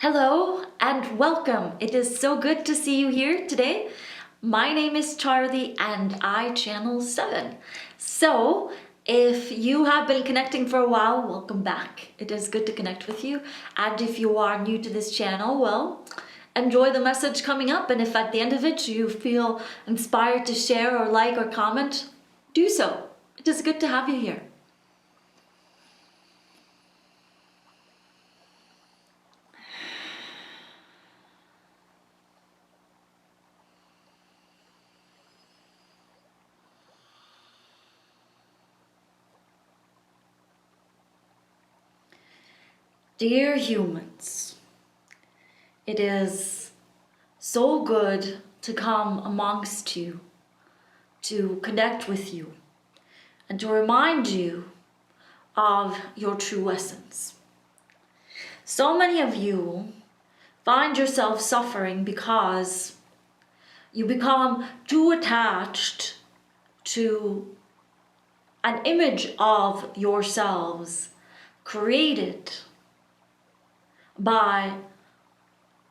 Hello and welcome. It is so good to see you here today. My name is Charlie and I channel 7. So if you have been connecting for a while, welcome back. It is good to connect with you. And if you are new to this channel, well, enjoy the message coming up. And if at the end of it you feel inspired to share or like or comment, do so. It is good to have you here. Dear humans, it is so good to come amongst you, to connect with you, and to remind you of your true essence. So many of you find yourself suffering because you become too attached to an image of yourselves created by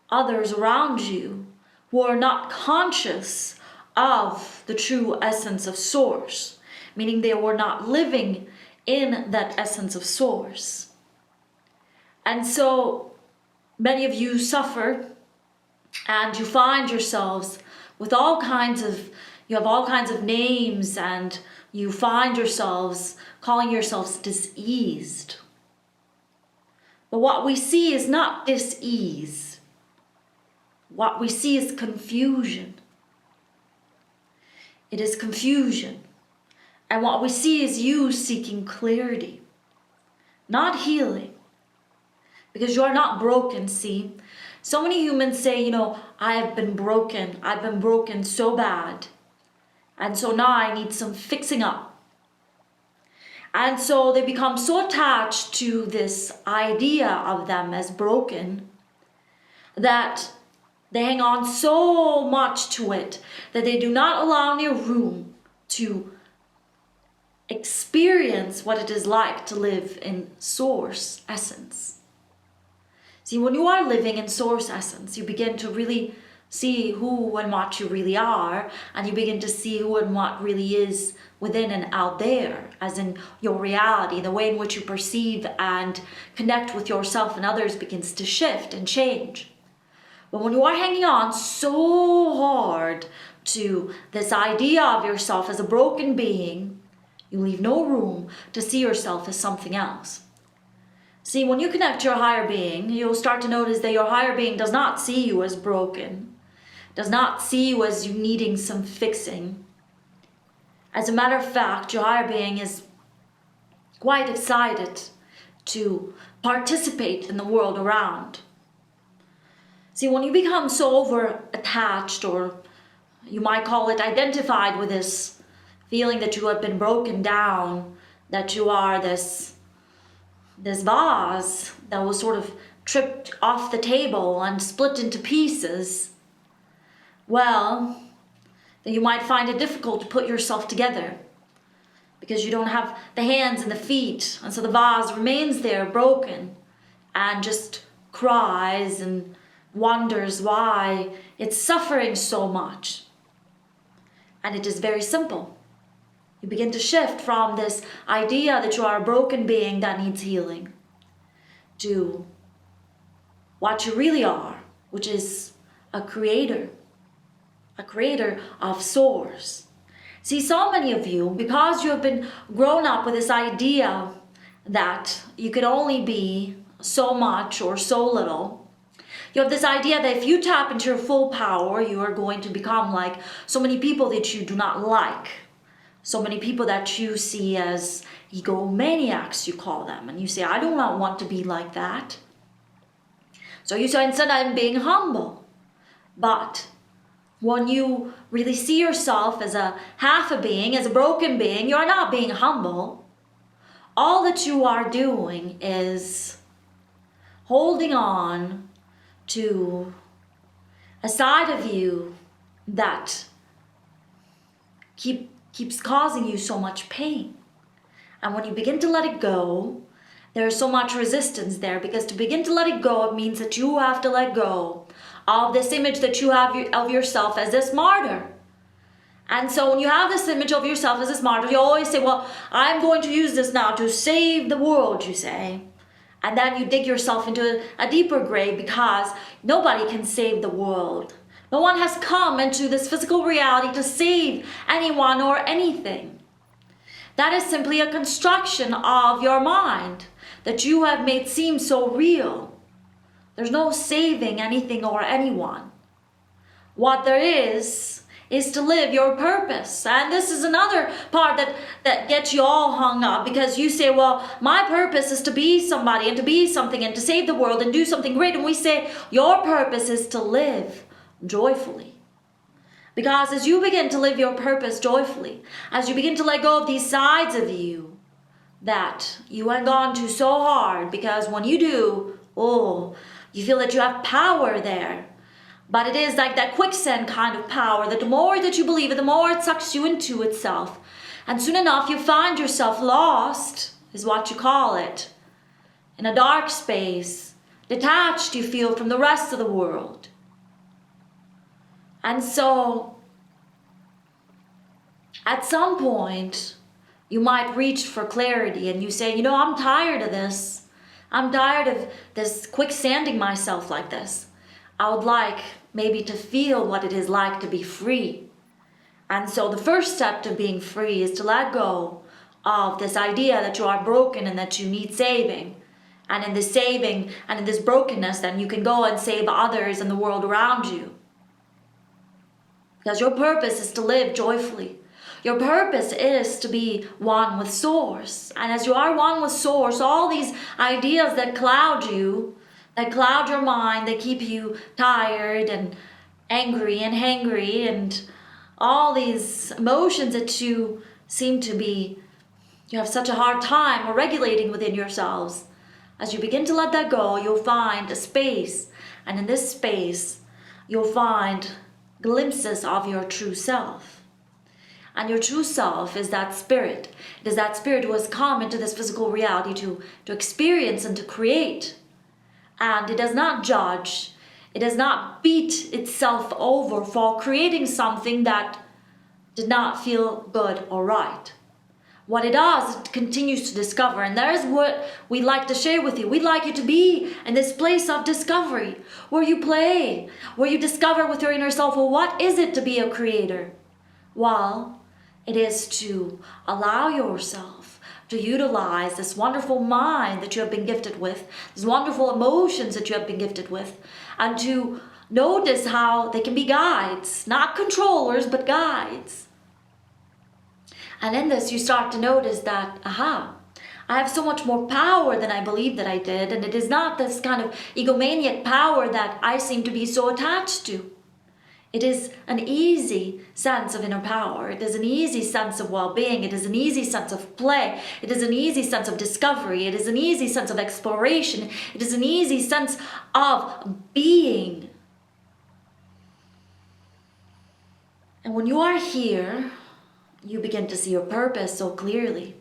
others around you who are not conscious of the true essence of Source, meaning they were not living in that essence of Source. And so many of you suffer and you find yourselves with you have all kinds of names, and you find yourselves calling yourselves diseased. But what we see is not dis-ease. What we see is confusion. It is confusion. And what we see is you seeking clarity, not healing. Because you are not broken, see? So many humans say, I have been broken. I've been broken so bad. And so now I need some fixing up. And so they become so attached to this idea of them as broken that they hang on so much to it that they do not allow any room to experience what it is like to live in Source essence. See, when you are living in Source essence, you begin to really see who and what you really are, and you begin to see who and what really is within and out there, as in your reality. The way in which you perceive and connect with yourself and others begins to shift and change. But when you are hanging on so hard to this idea of yourself as a broken being, you leave no room to see yourself as something else. See, when you connect to your higher being, you'll start to notice that your higher being does not see you as broken, does not see you as you needing some fixing. As a matter of fact, your higher being is quite excited to participate in the world around. See, when you become so over-attached, or you might call it identified with this feeling that you have been broken down, that you are this vase that was sort of tripped off the table and split into pieces, well, then you might find it difficult to put yourself together because you don't have the hands and the feet, and so the vase remains there broken and just cries and wonders why it's suffering so much. And it is very simple. You begin to shift from this idea that you are a broken being that needs healing to what you really are, which is a creator of Source. See, so many of you, because you have been grown up with this idea that you can only be so much or so little, you have this idea that if you tap into your full power, you are going to become like so many people that you do not like. So many people that you see as egomaniacs, you call them. And you say, I do not want to be like that. So you say, instead I'm being humble. But when you really see yourself as a half a being, as a broken being, you're not being humble. All that you are doing is holding on to a side of you that keeps causing you so much pain. And when you begin to let it go There's so much resistance there, because to begin to let it go, it means that you have to let go of this image that you have of yourself as this martyr. And so when you have this image of yourself as this martyr, you always say, well, I'm going to use this now to save the world, you say. And then you dig yourself into a deeper grave, because nobody can save the world. No one has come into this physical reality to save anyone or anything. That is simply a construction of your mind that you have made seem so real. There's no saving anything or anyone. What there is to live your purpose. And this is another part that gets you all hung up, because you say, well, my purpose is to be somebody and to be something and to save the world and do something great. And we say, your purpose is to live joyfully. Because as you begin to live your purpose joyfully, as you begin to let go of these sides of you that you hang on to so hard, because when you do, you feel that you have power there. But it is like that quicksand kind of power, that the more that you believe it, the more it sucks you into itself. And soon enough, you find yourself lost, is what you call it, in a dark space, detached, you feel, from the rest of the world. And so, at some point, you might reach for clarity, and you say, I'm tired of this. I'm tired of this quicksanding myself like this. I would like maybe to feel what it is like to be free. And so the first step to being free is to let go of this idea that you are broken and that you need saving. And in this saving and in this brokenness, then you can go and save others and the world around you. Because your purpose is to live joyfully. Your purpose is to be one with Source. And as you are one with Source, all these ideas that cloud you, that cloud your mind, that keep you tired and angry and hangry, and all these emotions that you seem to be, you have such a hard time regulating within yourselves. As you begin to let that go, you'll find a space. And in this space, you'll find glimpses of your true self. And your true self is that spirit. It is that spirit who has come into this physical reality to experience and to create. And it does not judge. It does not beat itself over for creating something that did not feel good or right. What it does, it continues to discover. And that is what we'd like to share with you. We'd like you to be in this place of discovery, where you play, where you discover with your inner self, well, what is it to be a creator? Well, it is to allow yourself to utilize this wonderful mind that you have been gifted with, these wonderful emotions that you have been gifted with, and to notice how they can be guides, not controllers, but guides. And in this, you start to notice that, I have so much more power than I believed that I did, and it is not this kind of egomaniac power that I seem to be so attached to. It is an easy sense of inner power. It is an easy sense of well-being. It is an easy sense of play. It is an easy sense of discovery. It is an easy sense of exploration. It is an easy sense of being. And when you are here, you begin to see your purpose so clearly.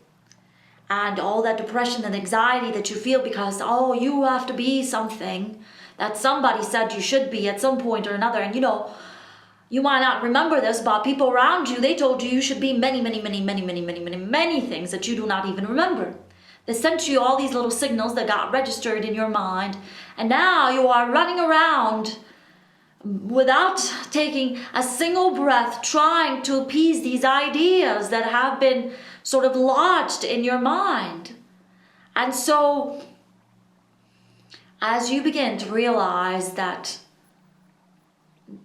And all that depression and anxiety that you feel because, you have to be something that somebody said you should be at some point or another. And you might not remember this, but people around you, they told you should be many things that you do not even remember. They sent you all these little signals that got registered in your mind. And now you are running around without taking a single breath, trying to appease these ideas that have been sort of lodged in your mind. And so, as you begin to realize that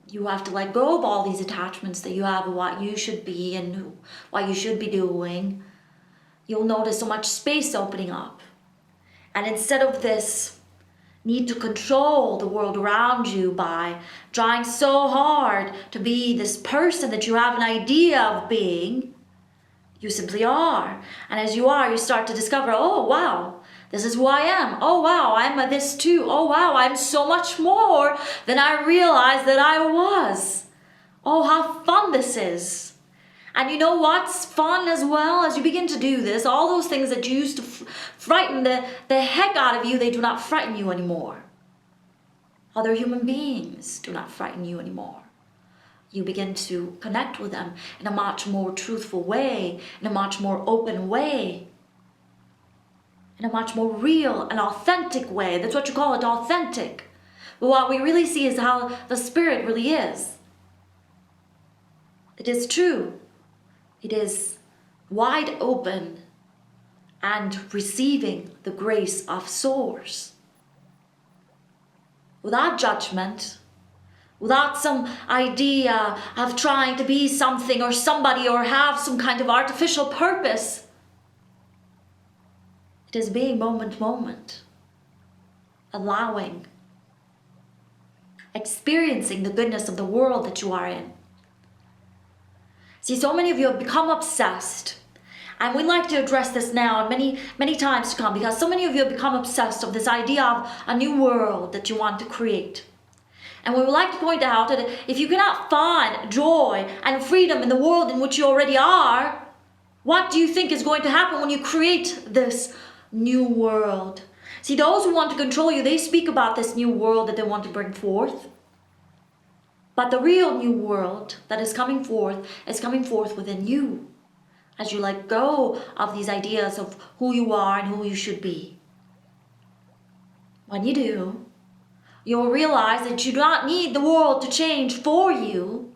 you have to let go of all these attachments that you have of what you should be and what you should be doing, you'll notice so much space opening up. And instead of this need to control the world around you by trying so hard to be this person that you have an idea of being, you simply are. And as you are, you start to discover, wow, this is who I am. Oh, wow, I'm this too. Oh, wow, I'm so much more than I realized that I was. Oh, how fun this is. And you know what's fun as well? As you begin to do this, all those things that you used to frighten the heck out of you, they do not frighten you anymore. Other human beings do not frighten you anymore. You begin to connect with them in a much more truthful way, in a much more open way, in a much more real and authentic way. That's what you call it, authentic. But what we really see is how the Spirit really is. It is true. It is wide open and receiving the grace of Source. Without judgment, without some idea of trying to be something or somebody or have some kind of artificial purpose. It is being moment to moment, allowing, experiencing the goodness of the world that you are in. See, so many of you have become obsessed, and we'd like to address this now and many, many times to come, because so many of you have become obsessed of this idea of a new world that you want to create. And we would like to point out that if you cannot find joy and freedom in the world in which you already are, what do you think is going to happen when you create this new world? See, those who want to control you, they speak about this new world that they want to bring forth. But the real new world that is coming forth within you, as you let go of these ideas of who you are and who you should be. When you do, you'll realize that you do not need the world to change for you.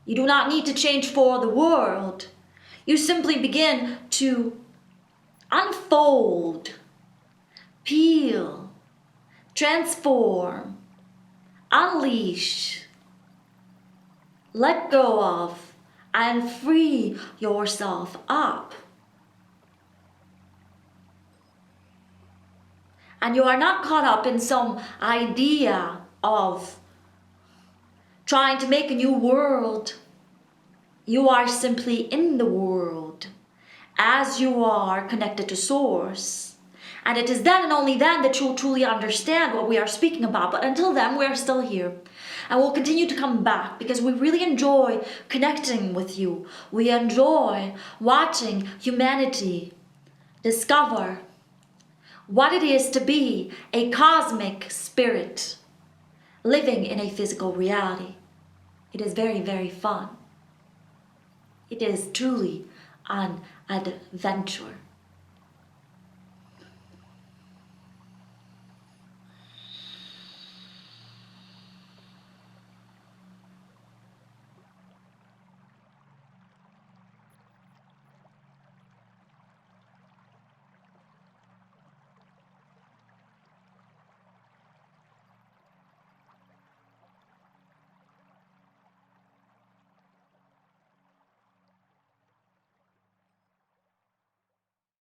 You do not need to change for the world. You simply begin to unfold, peel, transform, unleash, let go of, and free yourself up. And you are not caught up in some idea of trying to make a new world. You are simply in the world as you are connected to Source. And it is then and only then that you'll truly understand what we are speaking about. But until then, we are still here. And we'll continue to come back because we really enjoy connecting with you. We enjoy watching humanity discover what it is to be a cosmic spirit living in a physical reality. It is very, very fun. It is truly an adventure.